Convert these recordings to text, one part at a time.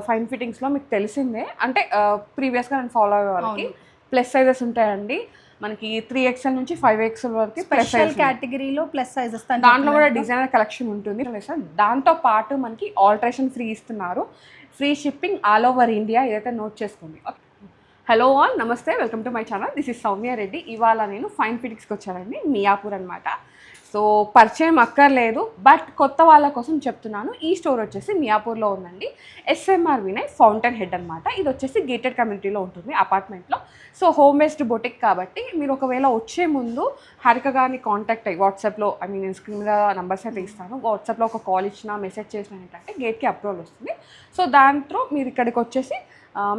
Fine ఫిట్టింగ్స్లో మీకు తెలిసిందే అంటే ప్రీవియస్గా నేను ఫాలో అయ్యే వాళ్ళకి ప్లస్ సైజెస్ ఉంటాయండి. మనకి 3XL నుంచి 5XL వరకు స్పెషల్ కేటగిరీలో ప్లస్ సైజెస్, దాంట్లో కూడా డిజైనర్ కలెక్షన్ ఉంటుంది. దాంతో పాటు మనకి ఆల్టరేషన్ ఫ్రీ ఇస్తున్నారు, free shipping all over India. ఇదైతే నోట్ చేసుకోండి. హలో ఆల్, నమస్తే, welcome to my channel. This is Soumya Reddy. ఇవాళ నేను ఫైన్ ఫిట్టింగ్స్కి వచ్చానండి, మియాపూర్ అనమాట. సో పరిచయం అక్కర్లేదు, బట్ కొత్త వాళ్ళ కోసం చెప్తున్నాను. ఈ స్టోర్ వచ్చేసి మియాపూర్లో ఉందండి. SMR వినయ్ ఫౌంటైన్ హెడ్ అనమాట. ఇది వచ్చేసి గేటెడ్ కమ్యూనిటీలో ఉంటుంది, అపార్ట్మెంట్లో. సో హోమ్ బేస్డ్ బొటిక్ కాబట్టి మీరు ఒకవేళ వచ్చే ముందు హారిక గారిని కాంటాక్ట్ అయ్యి వాట్సాప్లో, నేను స్క్రీన్ మీద నెంబర్స్ అయితే ఇస్తాను, వాట్సాప్లో ఒక కాల్ ఇచ్చినా మెసేజ్ చేసినా ఏంటంటే గేట్కి అప్రూవల్ వస్తుంది. సో దాంట్లో మీరు ఇక్కడికి వచ్చేసి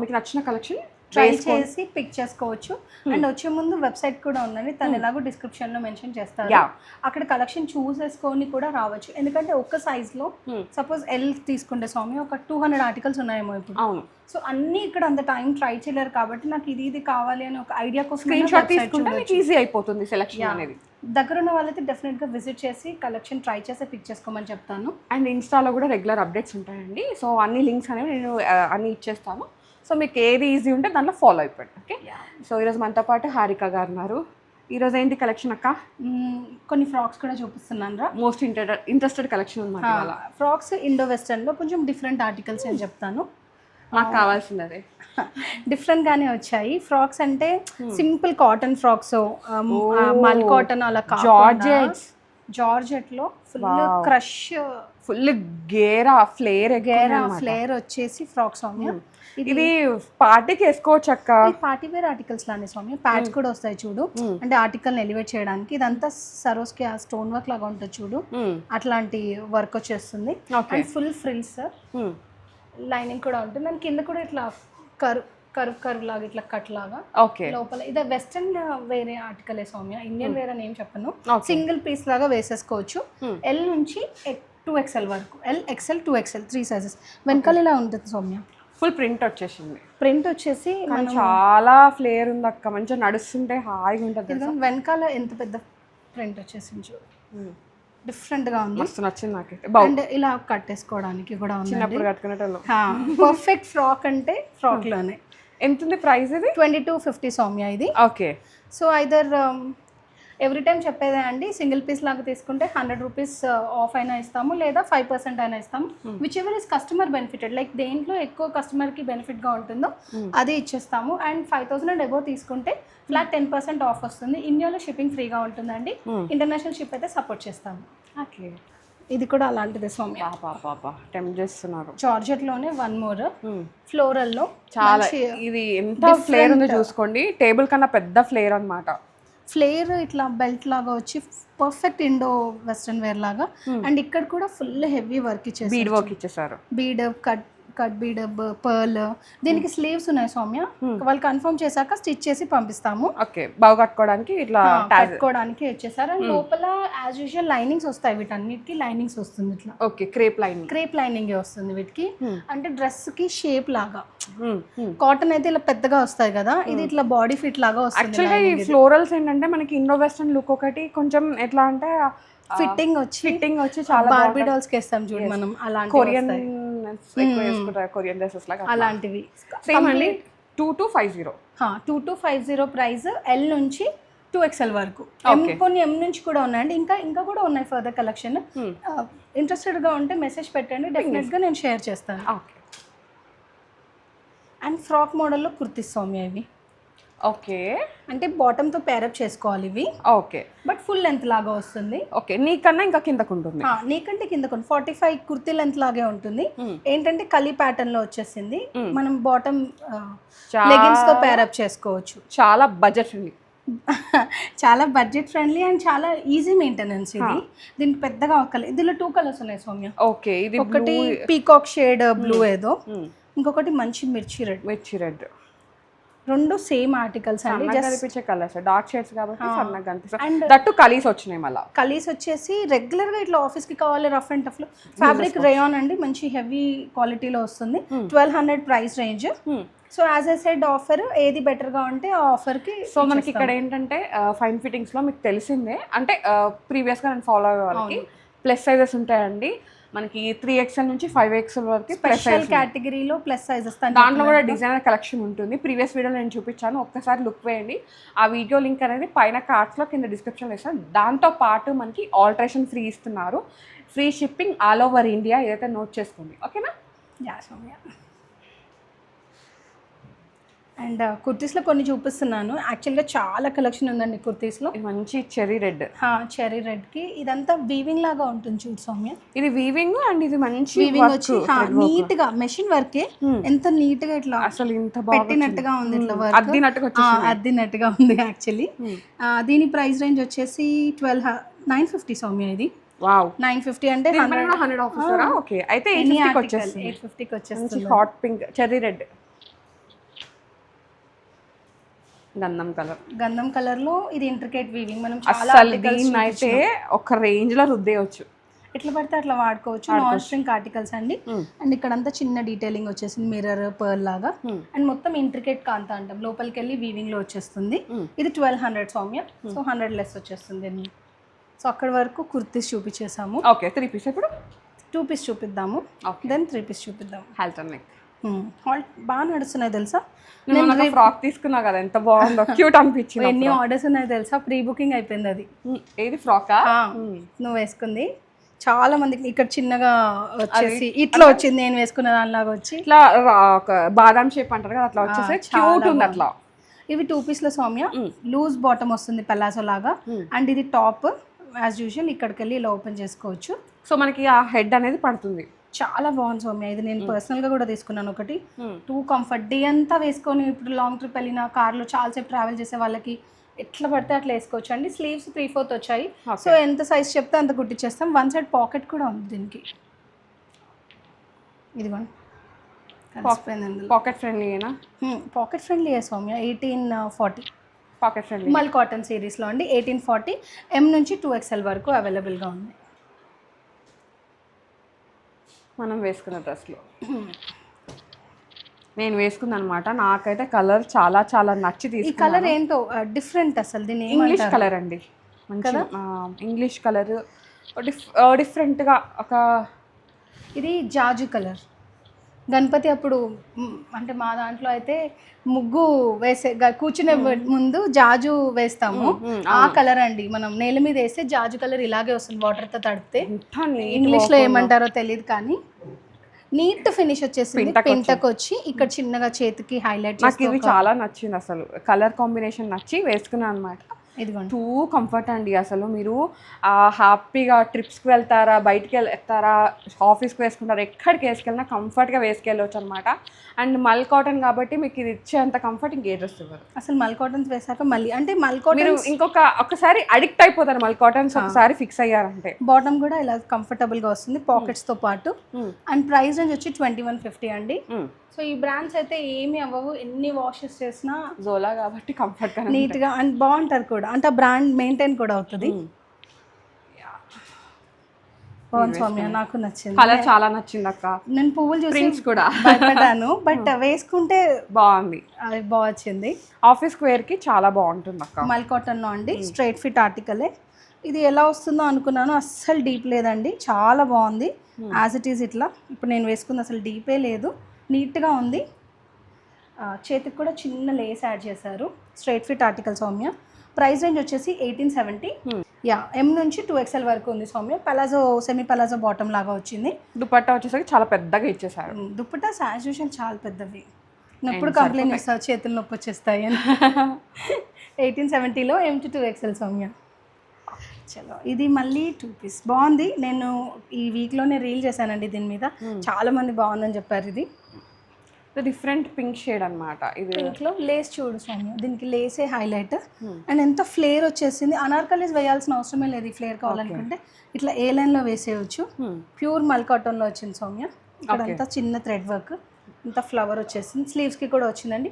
మీకు నచ్చిన కలెక్షన్ ట్రై చేసి పిక్ చేసుకోవచ్చు. అండ్ వచ్చే ముందు వెబ్సైట్ కూడా ఉందండి, తను ఎలాగో డిస్క్రిప్షన్లో మెన్షన్ చేస్తారు. అక్కడ కలెక్షన్ చూస్ చేసుకొని కూడా రావచ్చు. ఎందుకంటే ఒక్క సైజ్లో సపోజ్ ఎల్ తీసుకుంటే స్వామి ఒక 200 ఆర్టికల్స్ ఉన్నాయేమో ఇప్పుడు. అవును. సో అన్నీ ఇక్కడ అంత టైం ట్రై చేయలేరు కాబట్టి నాకు ఇది కావాలి అని ఒక ఐడియా కోసం స్క్రీన్ షాట్ తీసుకుంటే మీకు ఈజీ అయిపోతుంది సెలెక్షన్ అనేది. దగ్గర ఉన్న వాళ్ళైతే డెఫినెట్గా విజిట్ చేసి కలెక్షన్ ట్రై చేసి పిక్ చేసుకోమని చెప్తాను. అండ్ ఇన్స్టాలో కూడా రెగ్యులర్ అప్డేట్స్ ఉంటాయండి. సో అన్ని లింక్స్ అనేవి నేను అన్ని ఇచ్చేస్తాను. సో మీకు ఏది ఈజీ ఉంటే దాంట్లో ఫాలో అయిపోండి. ఓకే. సో ఈరోజు మనతో పాటు హారిక గారు ఉన్నారు. ఈరోజు ఏంటి కలెక్షన్ అక్క? కొన్ని ఫ్రాక్స్ కూడా చూపిస్తున్నాను రా. మోస్ట్ ఇంట్రెస్టెడ్ కలెక్షన్ అనమాట. ఫ్రాక్స్ ఇండో వెస్టర్న్లో కొంచెం డిఫరెంట్ ఆర్టికల్స్ అని చెప్తాను. నాకు కావాల్సింది అదే. డిఫరెంట్గానే వచ్చాయి ఫ్రాక్స్ అంటే సింపుల్ కాటన్ ఫ్రాక్స్, మల్ కాటన్ అలా కాకుండా జార్జెట్లో ఫుల్ క్రష్, ఫుల్ గేరా ఫ్లేర్ వచ్చేసి ఫ్రాక్ స్వామి. ఇది పార్టీకి వేసుకోవచ్చు అక్క. పార్టీ వేర్ ఆర్టికల్స్ లానే స్వామి. ప్యాడ్స్ కూడా వస్తాయి చూడు, అంటే ఆర్టికల్ ఎలివేట్ చేయడానికి. ఇదంతా సరోస్కి స్టోన్ వర్క్ లాగా ఉంటుంది చూడు, అట్లాంటి వర్క్ వచ్చేస్తుంది. అండ్ ఫుల్ ఫ్రిల్స్, లైనింగ్ కూడా ఉంటుంది. దాని కింద కూడా ఇట్లా కర్వ్ లాగా ఇట్లా కట్ లాగా లోపల. ఇది వెస్టర్న్ వేరే ఆర్టికల్ సౌమ్య, ఇండియన్ వేర్ అని ఏం చెప్పను. సింగిల్ పీస్ లాగా వేసేసుకోవచ్చు. ఎల్ నుంచి 2XL వరకు, LXL 2XL 3 సైజెస్. వెనకాల ఇలా ఉంటుంది సౌమ్య. ఫుల్ ప్రింట్ వచ్చేసింది. ప్రింట్ వచ్చేసి చాలా ఫ్లేర్ ఉంది అక్క, మంచిగా నడుస్తుంటే హాయిగా ఉంటుంది. వెనకాల ఎంత పెద్ద ప్రింట్ వచ్చేసింది చూడు, డిఫరెంట్ గా ఉంది. మస్తు నచ్చింది నాకు. అండ్ ఇలా కట్టేసుకోవడానికి కూడా ఉంది. చిన్నప్పుడు కట్టుకునేటోళ్ళు. పర్ఫెక్ట్ ఫ్రాక్ అంటే ఫ్రాక్ లోనే. ఎంత ఉంది ప్రైస్? ఇది 2250 సౌమ్య ఇది. Okay. So either every time చెప్పేదే అండి, సింగిల్ పీస్ లాగా తీసుకుంటే 100 రూపీస్ ఆఫ్ అయినా ఇస్తాము, లేదా 5% అయినా ఇస్తాము. Which ever is customer benefited, like దేంట్లో ఎక్కువ కస్టమర్కి బెనిఫిట్గా ఉంటుందో అదే ఇచ్చేస్తాము. అండ్ 5000 అండ్ అబోవ్ తీసుకుంటే ఫ్లాట్ 10% ఆఫ్ వస్తుంది. ఇండియాలో షిప్పింగ్ ఫ్రీగా ఉంటుందండి. ఇంటర్నేషనల్ షిప్ అయితే సపోర్ట్ చేస్తాము. ఓకే. ఇది కూడా అలాంటిదే సౌమ్య. టెంప్ట్ చేస్తున్నారు. జార్జెట్లోనే వన్ మోర్ ఫ్లోరల్లో చాలా. ఇది ఎంత ఫ్లేర్ ఉందో చూసుకోండి, టేబుల్ కన్నా పెద్ద ఫ్లేర్ అనమాట. ఫ్లేర్ ఇట్లా బెల్ట్ లాగా వచ్చి పర్ఫెక్ట్ ఇండో వెస్టర్న్ వేర్ లాగా. అండ్ ఇక్కడ కూడా ఫుల్ హెవీ వర్క్ ఇచ్చేసారు, బీడ్ వర్క్ ఇచ్చేసారు. Bead cut bead pearl. దీనికి స్లీవ్స్ ఉన్నాయి సౌమ్య, వాళ్ళు కన్ఫర్మ్ చేశాక స్టిచ్ చేసి పంపిస్తాము. ఓకే. బాగా కట్టుకోవడానికి ఇట్లా కట్టుకోవడానికి వచ్చేసారు. అండ్ లోపల యాజ్ యూజువల్ లైనింగ్స్ వస్తాయి, వీటన్నిటికి లైనింగ్స్ వస్తుంది ఇట్లా. ఓకే. క్రేప్ లైనింగ్ వస్తుంది వీటికి. అంటే డ్రెస్ కి షేప్ లాగా. కాటన్ అయితే ఇలా పెద్దగా వస్తాయి కదా, ఇది ఇట్లా బాడీ ఫిట్ లాగా వస్తుంది. యాక్చువల్గా ఈ ఫ్లోరల్స్ ఏంటంటే మనకి ఇండో వెస్టర్న్ లుక్ ఒకటి కొంచెం ఎట్లా అంటే ఫిట్టింగ్ వచ్చి చాలా బార్బీ డాల్స్ కి వేస్తాం చూడు మనం, అలాంటి కొరియన్ డ్రెస్సెస్ లాగా అలాంటివి. సేమ్ అండి. 2250. 2250 ప్రైస్. ఎల్ నుంచి 2XL వరకు, కొన్ని ఎం నుంచి కూడా ఉన్నాయండి. ఇంకా కూడా ఉన్నాయి ఫర్దర్ కలెక్షన్. ఇంట్రెస్టెడ్ గా ఉంటే మెసేజ్ పెట్టండి, డెఫినెట్ గా నేను షేర్ చేస్తాను. అండ్ ఫ్రాక్ మోడల్లో కుర్తీస్ సౌమ్య ఇవి. ఓకే. అంటే బాటమ్ తో పేరప్ చేసుకోవాలి ఇవి. ఓకే. బట్ ఫుల్ లెంత్ లాగా వస్తుంది. ఓకే. నీకన్నా ఇంకా కిందకు ఉంటుంది. నీకంటే కిందకు 45 కుర్తీ లెంత్ లాగే ఉంటుంది. ఏంటంటే కలీ ప్యాటర్న్ లో వచ్చేసింది. మనం బాటమ్ లెగిన్స్ తో పేరప్ చేసుకోవచ్చు. చాలా బడ్జెట్ ఫ్రెండ్లీ. చాలా బడ్జెట్ ఫ్రెండ్లీ అండ్ చాలా ఈజీ మెయింటెనెన్స్. ఇది దీనికి పెద్దగా ఇందులో 2 కలర్స్ ఉన్నాయి సౌమ్య. ఓకే. ఇది ఒకటి పీకాక్ షేడ్ బ్లూ ఏదో, ఇంకొకటి మంచి మిర్చి రెడ్. రెండు సేమ్ ఆర్టికల్స్ అండి, కనిపించే కలర్స్, డార్క్ షేడ్స్ కాబట్టి సన్నగా కనిపిస్తాయి. అండ్ దట్టు కలీస్ వచ్చినాయి. మళ్ళీ కలీస్ వచ్చేసి రెగ్యులర్ గా ఇట్లా ఆఫీస్ కి కావాలి, రఫ్ అండ్ టఫ్ లో. ఫ్యాబ్రిక్ రేయాన్ అండి, మంచి హెవీ క్వాలిటీలో వస్తుంది. 1200 price range. So as I said offer ఏది బెటర్ గా ఉంటే ఆ ఆఫర్ కి. సో మనకి ఇక్కడ ఏంటంటే ఫైన్ ఫిట్టింగ్స్ లో మీకు తెలిసిందే అంటే ప్రీవియస్ గా నేను ఫాలో అయ్యే వాళ్ళకి ప్లస్ సైజెస్ ఉంటాయండి. మనకి 3XL నుంచి 5XL వరకు స్పెషల్ కేటగిరీలో ప్లస్ సైజెస్ దాంట్లో కూడా డిజైనర్ కలెక్షన్ ఉంటుంది. ప్రీవియస్ వీడియోలో నేను చూపించాను, ఒక్కసారి లుక్ వేయండి. ఆ వీడియో లింక్ అనేది పైన కార్డ్స్లో కింద డిస్క్రిప్షన్లో ఇస్తాను. దాంతో పాటు మనకి ఆల్టరేషన్ ఫ్రీ ఇస్తున్నారు, free shipping all over India. ఇదైతే నోట్ చేసుకోండి, ఓకేనా? యా సౌమ్య. అండ్ కుర్తీస్లో కొన్ని చూపిస్తున్నాను. యాక్చువల్గా చాలా కలెక్షన్ ఉందండి కుర్తీస్లో. మంచి చెరీ రెడ్, చెరీ రెడ్కి ఇదంతా వీవింగ్ లాగా ఉంటుంది చూడు సౌమ్య. ఇది వీవింగ్ అండ్ ఇది మంచి వీవింగ్ వచ్చి నీట్గా మెషిన్ వర్కే ఎంత నీట్గా ఇట్లా అసలు ఇంత పెట్టినట్టుగా ఉంది, ఇట్లా వర్క్ అద్దినట్టుగా ఉంది యాక్చువల్లీ. దీని ప్రైస్ రేంజ్ వచ్చేసి 950 సౌమ్య. ఇది వావ్ 950 అంటే 100 ఆఫ్ ఇస్తారా? ఓకే, అయితే 850కి వచ్చేస్తుంది. హాట్ పింక్ చెరీ రెడ్, గంధం కలర్ లో ఇది ఇంట్రికేట్ వీవింగ్. మనం అసలు దీన్ని అయితే ఒక రేంజ్ లో రుద్దేయచ్చు, ఎట్లా పడితే అట్లా వాడుకోవచ్చు. నాన్ స్ట్రింగ్ ఆర్టికల్స్ అండి. అండ్ ఇక్కడంతా చిన్న డీటెయిలింగ్ వచ్చేసింది, మిర్రర్ పర్ల్ లాగా. అండ్ మొత్తం ఇంట్రికేట్ కాంతా అంటాం, లోపలికి వెళ్ళి వీవింగ్ లో వచ్చేస్తుంది. ఇది 1200 సౌమ్య. సో 100 లెస్ వచ్చేస్తుంది. సో అక్కడ వరకు కుర్తీస్ చూపించేసాము. Okay, 3 piece. ఇప్పుడు 2 పీస్ చూపిద్దాము, దెన్ 3 పీస్ చూపిద్దాం. హాల్టన్ నెక్ బాగా నడుస్తున్నాయి తెలుసా. నేను ఫ్రాక్ తీసుకున్నా కదా, ఎంత బాగుందో, క్యూట్ అనిపించింది. ఎన్ని ఆర్డర్స్ ఉన్నాయి తెలుసా, ప్రీ బుకింగ్ అయిపోయింది అది. ఏది ఫ్రాకా నువ్వు వేసుకుంది? చాలా మందికి ఇక్కడ చిన్నగా వచ్చేసి ఇట్లా వచ్చింది, నేను వేసుకున్న దానిలాగా వచ్చి ఇట్లా ఒక బాదాం షేప్ అంటారు కదా, అట్లా వచ్చేసి క్యూట్ ఉంది అట్లా. ఇవి 2 పీస్ల సౌమ్య. లూజ్ బాటమ్ వస్తుంది పెలాసో లాగా. అండ్ ఇది టాప్ యాజ్ యూజువల్ ఇక్కడికి వెళ్ళి ఇలా ఓపెన్ చేసుకోవచ్చు. సో మనకి ఆ హెడ్ అనేది పడుతుంది. చాలా బాగుంది సౌమ్య. ఇది నేను పర్సనల్గా కూడా తీసుకున్నాను ఒకటి. 2 కంఫర్ట్. డే అంతా వేసుకొని ఇప్పుడు లాంగ్ ట్రిప్ వెళ్ళిన కార్లో చాలాసేపు ట్రావెల్ చేసే వాళ్ళకి ఎట్లా పడితే అట్లా వేసుకోవచ్చు అండి. స్లీవ్స్ 3/4 వచ్చాయి. సో ఎంత సైజ్ చెప్తే అంత కుట్టించేస్తాం. 1 సైడ్ పాకెట్ కూడా ఉంది దీనికి. ఇదిగోండి, పాకెట్ ఫ్రెండ్లీనా? Pocket friendly Soumya. 1840 pocket friendly mul cotton సిరీస్లో అండి. 1840 M నుంచి 2XL వరకు అవైలబుల్గా ఉంది. మనం వేసుకున్న డ్రెస్లో నేను వేసుకుంది అనమాట. నాకైతే కలర్ చాలా చాలా నచ్చి ఈ కలర్ ఏంటో డిఫరెంట్. అసలు దీన్ని ఇంగ్లీష్ కలర్ అండి, మంచి ఇంగ్లీష్ కలర్, డిఫరెంట్గా ఒక. ఇది జాజు కలర్. గణపతి అప్పుడు అంటే మా దాంట్లో అయితే ముగ్గు వేసే కూర్చునే ముందు జాజు వేస్తాము. ఆ కలర్ అండి. మనం నేల మీద వేస్తే జాజు కలర్ ఇలాగే వస్తుంది వాటర్తో తడిపితే. ఇంగ్లీష్లో ఏమంటారో తెలియదు కానీ నీట్ ఫినిష్ వచ్చేసింది. పింటకు వచ్చి ఇక్కడ చిన్నగా చేతికి హైలైట్. నాకు ఇవి చాలా నచ్చింది అసలు, కలర్ కాంబినేషన్ నచ్చి వేసుకున్నాను అనమాట. ఇదిగోండి, టూ కంఫర్ట్ అండి. అసలు మీరు హ్యాపీగా ట్రిప్స్కి వెళ్తారా, బయటికి వెళ్తారా, ఆఫీస్కి వేసుకుంటారా, ఎక్కడికి వేసుకెళ్ళినా కంఫర్ట్గా వేసుకెళ్ళవచ్చు అనమాట. అండ్ మల్ కాటన్ కాబట్టి మీకు ఇది ఇచ్చేంత కంఫర్ట్ ఇంకే డ్రెస్ ఇవ్వరు. అసలు మల్ కాటన్స్ వేసాక మళ్ళీ అంటే మల్ కాటన్ మీరు ఒకసారి అడిక్ట్ అయిపోతారు మల్ కాటన్స్ ఒకసారి ఫిక్స్ అయ్యారంటే. బాటమ్ కూడా ఇలా కంఫర్టబుల్గా వస్తుంది పాకెట్స్తో పాటు. అండ్ ప్రైస్ రేంజ్ వచ్చి 2150 అండి. సో ఈ బ్రాండ్స్ అయితే ఏమి అవ్వవు, ఎన్ని వాషెస్ చేసినా జోలా కాబట్టి కంఫర్ట్గా నీట్గా అండ్ బాగుంటుంది కూడా. అంటే ఆ బ్రాండ్ మెయింటైన్ కూడా అవుతుంది. బాగుంది సౌమ్య, నాకు నచ్చింది. కలర్ చాలా నచ్చింది అక్క. నేను పువ్వులు చూసి కూడా భయపడ్డాను, బట్ వేసుకుంటే బాగుంది, అది బాగా వచ్చింది. ఆఫీస్ వేర్కి చాలా బాగుంటుంది అక్క. మల్ కాటన్లో అండి, స్ట్రైట్ ఫిట్ ఆర్టికలే. ఇది ఎలా వస్తుందో అనుకున్నాను, అస్సలు డీప్ లేదండి, చాలా బాగుంది. యాజ్ ఇట్ ఈజ్ ఇట్లా ఇప్పుడు నేను వేసుకుంది అసలు డీపే లేదు, నీట్గా ఉంది. చేతికి కూడా చిన్న లేస్ యాడ్ చేశారు. Straight fit article Soumya. Price range వచ్చేసి 1870. యా, M నుంచి 2XL వరకు ఉంది Soumya. Palazzo, semi palazzo bottom లాగా వచ్చింది. దుపట్టా వచ్చేసరికి చాలా పెద్దగా ఇచ్చేసారు. దుపట్టా యాజ్ యూజువల్ చాలా పెద్దవి. నేను ఎప్పుడు కంప్లైంట్ చేస్తాను చేతులు నొప్పి వచ్చేస్తాయి అని. 1870లో M to 2XL సౌమ్య. చలో, ఇది మళ్ళీ 2 పీస్ బాగుంది. నేను ఈ వీక్లోనే రీల్ చేశానండి దీని మీద, చాలా మంది బాగుందని చెప్పారు. ఇది డిఫరెంట్ పింక్ షేడ్ అనమాట. ఇది పింక్లో లేస్ చూడు సౌమ్య, దీనికి లేసే హైలైట్. అండ్ ఎంత ఫ్లేర్ వచ్చేసింది. అనార్కలీస్ వేయాల్సిన అవసరమే లేదు. ఈ ఫ్లేర్ కావాలనుకుంటే ఇట్లా ఏ లైన్లో వేసేయచ్చు. ప్యూర్ మల్ కాటన్లో వచ్చింది సౌమ్య. ఇక్కడంతా చిన్న థ్రెడ్ వర్క్, ఇంత ఫ్లవర్ వచ్చేసింది. స్లీవ్స్కి కూడా వచ్చిందండి.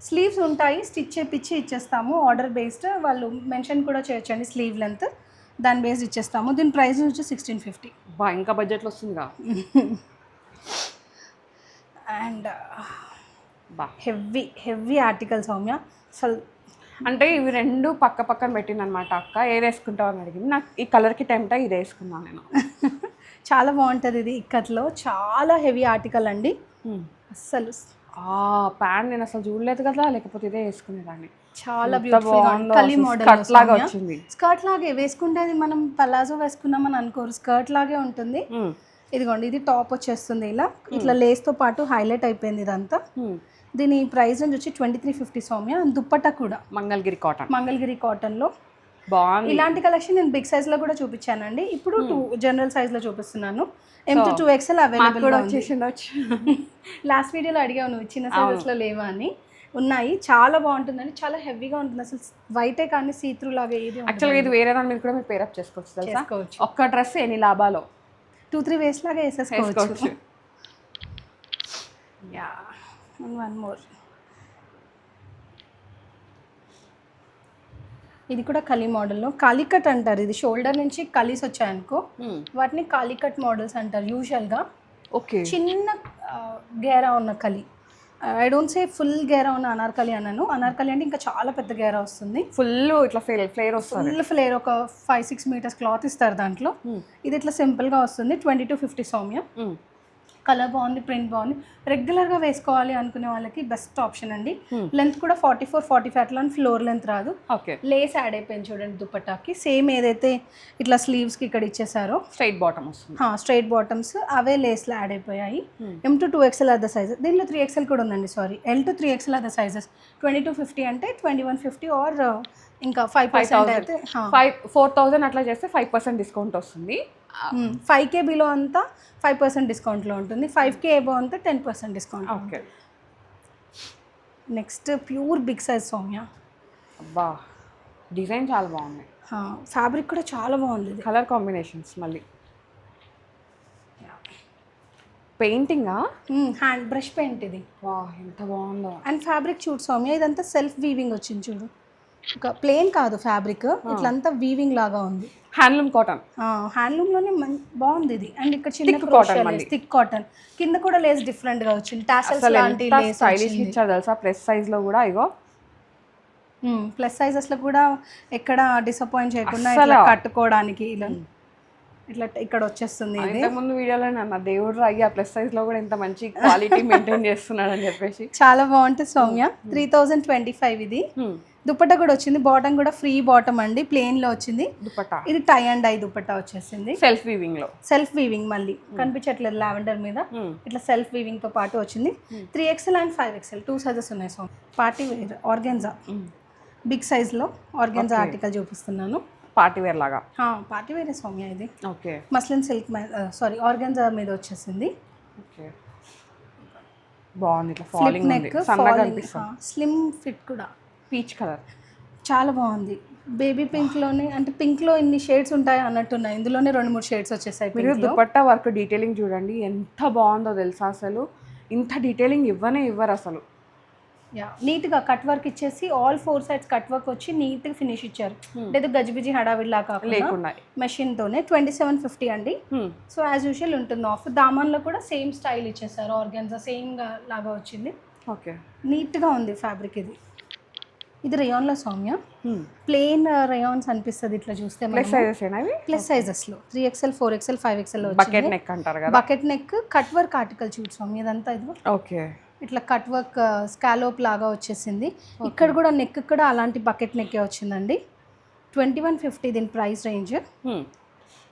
స్లీవ్స్ ఉంటాయి, స్టిచ్ చేపించి ఇచ్చేస్తాము. ఆర్డర్ బేస్డ్ వాళ్ళు మెన్షన్ కూడా చేయొచ్చండి స్లీవ్ లెంత్, దాని బేస్డ్ ఇచ్చేస్తాము. దీని ప్రైస్ వచ్చి 1650. ఇంకా బడ్జెట్లో వస్తుందిగా. And heavy article Soumya. అసలు అంటే ఇవి రెండు పక్కన పెట్టింది అనమాట. అక్క ఏది వేసుకుంటావు అని అడిగింది. నాకు ఈ కలర్కి టెంప్ట్ ఇది వేసుకున్నాను నేను. చాలా బాగుంటుంది ఇది ఇక్కత్లో, చాలా హెవీ ఆర్టికల్ అండి అస్సలు. ప్యాంట్ నేను అసలు చూడలేదు కదా, లేకపోతే ఇదే వేసుకునేదాన్ని. చాలా బ్యూటిఫుల్ కలీ మోడల్ లాగా వచ్చింది. స్కర్ట్ లాగే వేసుకుంటే అది మనం పలాజో వేసుకున్నామని అనుకోరు, స్కర్ట్ లాగే ఉంటుంది. ఇదిగోండి ఇది టాప్ వచ్చేస్తుంది ఇలా, ఇట్లా లేస్ తో పాటు హైలైట్ అయిపోయింది ఇదంతా. దీని ప్రైస్ రేంజ్ వచ్చి 2350 సౌమ్య. దుప్పట్టా కూడా మంగళగిరి కాటన్ లో బాగుంది. ఇలాంటి కలెక్షన్ నేను బిగ్ సైజ్ లో కూడా చూపించానండి, ఇప్పుడు జనరల్ సైజ్ లో చూపిస్తున్నాను. M to 2XL అవైలబుల్ గా ఉంది. లాస్ట్ వీడియోలో అడిగావు నువ్వు చిన్న సైజెస్ లో లేవా అని, ఉన్నాయి. చాలా బాగుంటుందండి, చాలా హెవీగా ఉంటుంది అసలు, వైటే కానీ సీ త్రూ లాగా ఏది. యాక్చువల్గా ఇది వేరే దాని మీద కూడా మీరు పేరప్ చేసుకోవచ్చు. ఒక్క డ్రెస్ ఎన్ని లాభాలు, 2-3 వేస్ లాగా వేసేసుకోవచ్చు. Yeah, one more. ఇది కూడా కలీ మోడల్లో, కాలికట్ అంటారు. ఇది షోల్డర్ నుంచి కలీస్ వచ్చాయనుకో వాటిని కాలికట్ మోడల్స్ అంటారు యూజువల్గా. ఓకే, చిన్న గేరా ఉన్న కలి. ఐ డోంట్ సే ఫుల్ గేరా ఉన్న అనార్కలి అన్నాను. అనార్కలి అంటే ఇంకా చాలా పెద్ద గేరా వస్తుంది, ఫుల్ ఇట్లా ఫ్లేర్ వస్తుంది. ఫుల్ ఫ్లేర్, ఒక 5-6 మీటర్స్ క్లాత్ ఇస్తారు దాంట్లో. ఇది ఇట్లా సింపుల్గా వస్తుంది. 2250 సౌమ్య. కలర్ బాగుంది, ప్రింట్ బాగుంది. రెగ్యులర్గా వేసుకోవాలి అనుకునే వాళ్ళకి బెస్ట్ ఆప్షన్ అండి. లెంత్ కూడా 44-45 అట్లా ఫ్లోర్ లెంత్ రాదు. ఓకే, లేస్ యాడ్ అయిపోయింది చూడండి దుపట్టాకి. సేమ్ ఏదైతే ఇట్లా స్లీవ్స్కి ఇక్కడ ఇచ్చేసారో స్ట్రైట్ బాటమ్ వస్తుంది, స్ట్రైట్ బాటమ్స్ అవే లేస్లో యాడ్ అయిపోయాయి. M to 2XL other sizes. దీనిలో 3XL కూడా ఉందండి, sorry, L to 3XL other sizes. 2250 అంటే 2150 ఆర్ ఇంకా 5% అయితే 4000 అట్లా చేస్తే 5% డిస్కౌంట్ వస్తుంది. 5K బిలో అంతా 5% డిస్కౌంట్లో ఉంటుంది, 5K ఎబో అంతా 10% discount. Okay, next pure big size Soumya. అబ్బా, డిజైన్ చాలా బాగుంది, ఫ్యాబ్రిక్ కూడా చాలా బాగుంది. కలర్ కాంబినేషన్స్ మళ్ళీ పెయింటింగా, హ్యాండ్ బ్రష్ పెయింట్ ఇది. వా, ఎంత బాగుందో. అండ్ ఫ్యాబ్రిక్ చూడు సౌమ్య, ఇదంతా సెల్ఫ్ వీవింగ్ వచ్చింది చూడు, ఒక ప్లేన్ కాదు ఫ్యాబ్రిక్, ఇట్లంతా వీవింగ్ లాగా ఉంది. హ్యాండ్లూమ్ కాటన్, హ్యాండ్లూమ్ లోనే బాగుంది ఇది. అండ్ ఇక్కడ చిన్న థిక్ కాటన్, కింద కూడా లేస్ డిఫరెంట్ గా వచ్చింది, టాసల్స్ లాంటి లేస్ స్టైలిష్ ఇచ్చారు తెలుసా. ప్లస్ సైజ్ లో కూడా ఇగో, ప్లస్ సైజెస్ లో కూడా ఎక్కడ డిసప్పాయింట్ చేయకుండా ఇట్లా కట్టుకోవడానికి ఇలా ఇట్లా ఇక్కడ వచ్చేస్తుంది. ఇది ముందు వీడియోలో అన్న దేవుడు అయ్యి ఆ ప్లస్ సైజ్ లో కూడా ఇంత మంచి క్వాలిటీ మెయింటైన్ చేస్తున్నాడు అని చెప్పేసి చాలా బాగుంటుంది సౌమ్య. 3025 ఇది. దుపట్టా కూడా వచ్చింది, బాటమ్ కూడా ఫ్రీ బాటమ్ అండి, ప్లేన్ లో వచ్చింది దుపట్టా. ఇది టై అండ్ డై దుపట్టా వచ్చేసింది, సెల్ఫ్ వీవింగ్ లో. సెల్ఫ్ వీవింగ్ మళ్ళీ కనిపించట్లేదు లావెండర్ మీద, ఇట్లా సెల్ఫ్ వీవింగ్ తో పాటు వచ్చింది. 3XL అండ్ 5XL 2 సైజెస్ ఉన్నాయి. So party wear organza, big size లో ఆర్గాన్జా ఆర్టికల్ చూపిస్తున్నాను. పార్టీ వేర్ లాగా, పార్టీ వేరే సౌమ్య ఇది. Okay, muslin silk, sari organza మీద వచ్చేసింది. ఓకే, బాగుంది. ఇట్లా ఫాలింగ్ ఉంది, సన్నగా అనిపిస్తుంది. స్లిమ్ ఫిట్ కూడా, పీచ్ కలర్ చాలా బాగుంది. బేబీ పింక్ లోనే, అంటే పింక్ లో ఇన్ని షేడ్స్ ఉంటాయి అన్నట్టున్నాయి, ఇందులోనే 2-3 షేడ్స్ వచ్చేసాయి. మీరు దుపట్టా వర్క్ డీటెయిలింగ్ చూడండి ఎంత బాగుందో తెలుసా. అసలు ఇంత డీటెయిలింగ్ ఇవ్వరు అసలు. నీట్గా కట్ వర్క్ ఇచ్చేసి ఆల్ 4 సైడ్స్ కట్ వర్క్ వచ్చి నీట్గా ఫినిష్ ఇచ్చారు. అంటే గజిబిజి హడావిడిలా కాకుండా మెషిన్ తోనే. 2750 అండి. సో యాజ్ యూజువల్ ఉంటుంది ఆఫ్. దామన్లో కూడా సేమ్ స్టైల్ ఇచ్చేసారు, ఆర్గాన్జా సేమ్ లాగా వచ్చింది. ఓకే, నీట్గా ఉంది ఫ్యాబ్రిక్. ఇది రేయాన్లో సౌమ్య, ప్లెయిన్ రేయాన్స్ అనిపిస్తుంది ఇట్లా చూస్తే. Plus సైజెస్లో 3XL 4XL 5XL bucket neck అంటారు కదా, bucket neck cut work article చూడు సౌమ్య. ఇదంతా ఇది ఓకే, ఇట్లా కట్ వర్క్ స్కాలోప్ లాగా వచ్చేసింది. ఇక్కడ కూడా నెక్ కూడా అలాంటి బకెట్ నెక్కే వచ్చిందండి. 2150 దీని ప్రైస్ రేంజ్.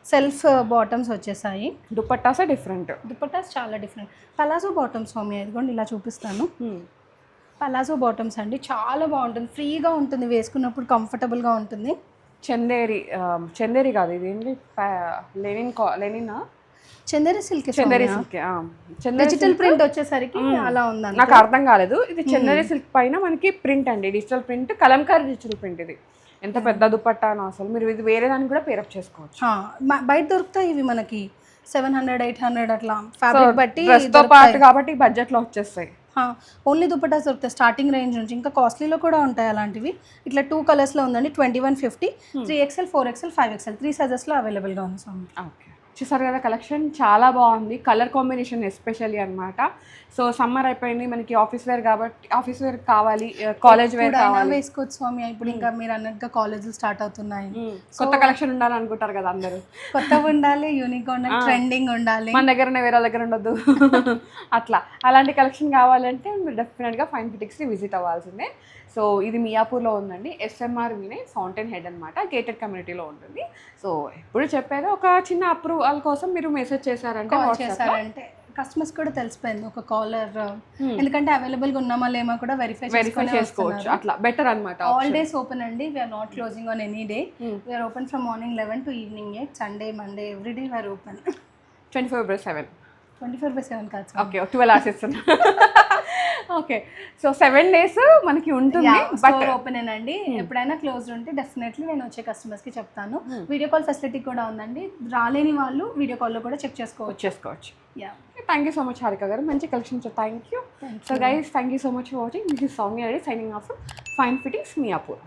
సెల్ఫ్ బాటమ్స్ వచ్చేసాయి. దుపట్టాస్ డిఫరెంట్, దుపట్టాస్ చాలా డిఫరెంట్. పలాజో బాటమ్స్ సౌమ్య, ఇదిగోండి ఇలా చూపిస్తాను. పలాజో బాటమ్స్ అండి, చాలా బాగుంటుంది, ఫ్రీగా ఉంటుంది, వేసుకున్నప్పుడు కంఫర్టబుల్గా ఉంటుంది. చందేరి కాదు ఇది ఏంటి, లెనినా, చందేరి సిల్క్. డిజిటల్ ప్రింట్ వచ్చేసరికి అలా ఉంది, నాకు అర్థం కాలేదు. ఇది చందేరి సిల్క్ పైన మనకి ప్రింట్ అండి, digital print, Kalamkari digital print. ఇది ఎంత పెద్ద దుపట్టానో అసలు. మీరు ఇది వేరే దానికి కూడా పేరప్ చేసుకోవచ్చు. బయట దొరుకుతాయి ఇవి మనకి 700-800 అట్లా, ఫ్యాబ్రిక్ బట్టి పాటు కాబట్టి బడ్జెట్ లో వచ్చేస్తాయి. ఓన్లీ దుపట్టాస్ దొరుకుతాయి స్టార్టింగ్ రేంజ్ నుంచి. ఇంకా కాస్ట్లీలో కూడా ఉంటాయి అలాంటివి. ఇట్లా 2 కలర్స్లో ఉందండి. 2150, 3XL 4XL 5XL 3 సైజెస్లో అవైలబుల్గా ఉంది స్వామి. ఓకే, చూసారు కదా కలెక్షన్ చాలా బాగుంది, కలర్ కాంబినేషన్ ఎస్పెషల్లీ అనమాట. సో సమ్మర్ అయిపోయింది, మనకి ఆఫీస్ వేర్ కాబట్టి ఆఫీస్ వేర్ కావాలి, కాలేజ్ వేర్ కావాలి, వేసుకోవచ్చు స్వామి. ఇప్పుడు ఇంకా మీరు అన్నట్టుగా కాలేజీలు స్టార్ట్ అవుతున్నాయి, కొత్త కలెక్షన్ ఉండాలి అనుకుంటారు కదా అందరూ. కొత్తగా ఉండాలి, యూనిక్ ఉండాలి, ట్రెండింగ్ ఉండాలి, మన దగ్గరనే వేరే దగ్గర ఉండదు. అట్లా అలాంటి కలెక్షన్ కావాలంటే మీరు డెఫినెట్గా ఫైన్ ఫిటిక్స్ని విజిట్ అవ్వాల్సిందే. సో ఇది మియాపూర్లో ఉందండి, SMR వినయ్ ఫౌంటైన్ హెడ్ అనమాట, గేటెడ్ కమ్యూనిటీలో ఉంటుంది. సో ఎప్పుడు చెప్పారు, ఒక చిన్న అప్రూవల్ కోసం మీరు మెసేజ్ చేశారంటే కస్టమర్స్ కూడా తెలిసిపోయింది ఒక కాలర్, ఎందుకంటే అవైలబుల్గా ఉన్నామా లేమా కూడా వెరిఫై చేసుకోవచ్చు. అట్లా బెటర్ అనమాట. ఆల్ డేస్ ఓపెన్ అండి, we're not closing on any day. We're open from morning 11 to evening 8, Sunday Monday every day we're open 24/7. 24/7 కాదు, ఓకే 12 hours ఇస్తున్నా. ఓకే, సో 7 days మనకి ఉంటుంది, బట్ ఓపెన్ అండి. ఎప్పుడైనా క్లోజ్ ఉంటే డెఫినెట్లీ నేను వచ్చే కస్టమర్స్కి చెప్తాను. వీడియో కాల్ ఫెసిలిటీ కూడా ఉందండి, రాలేని వాళ్ళు వీడియో కాల్లో కూడా చెక్ చేసుకోవచ్చు. Thank you so much Harika గారు, మంచి collection. Thank you. So guys, thank you so much for watching. This is Soumya Reddy signing off fine fittings Miyapur.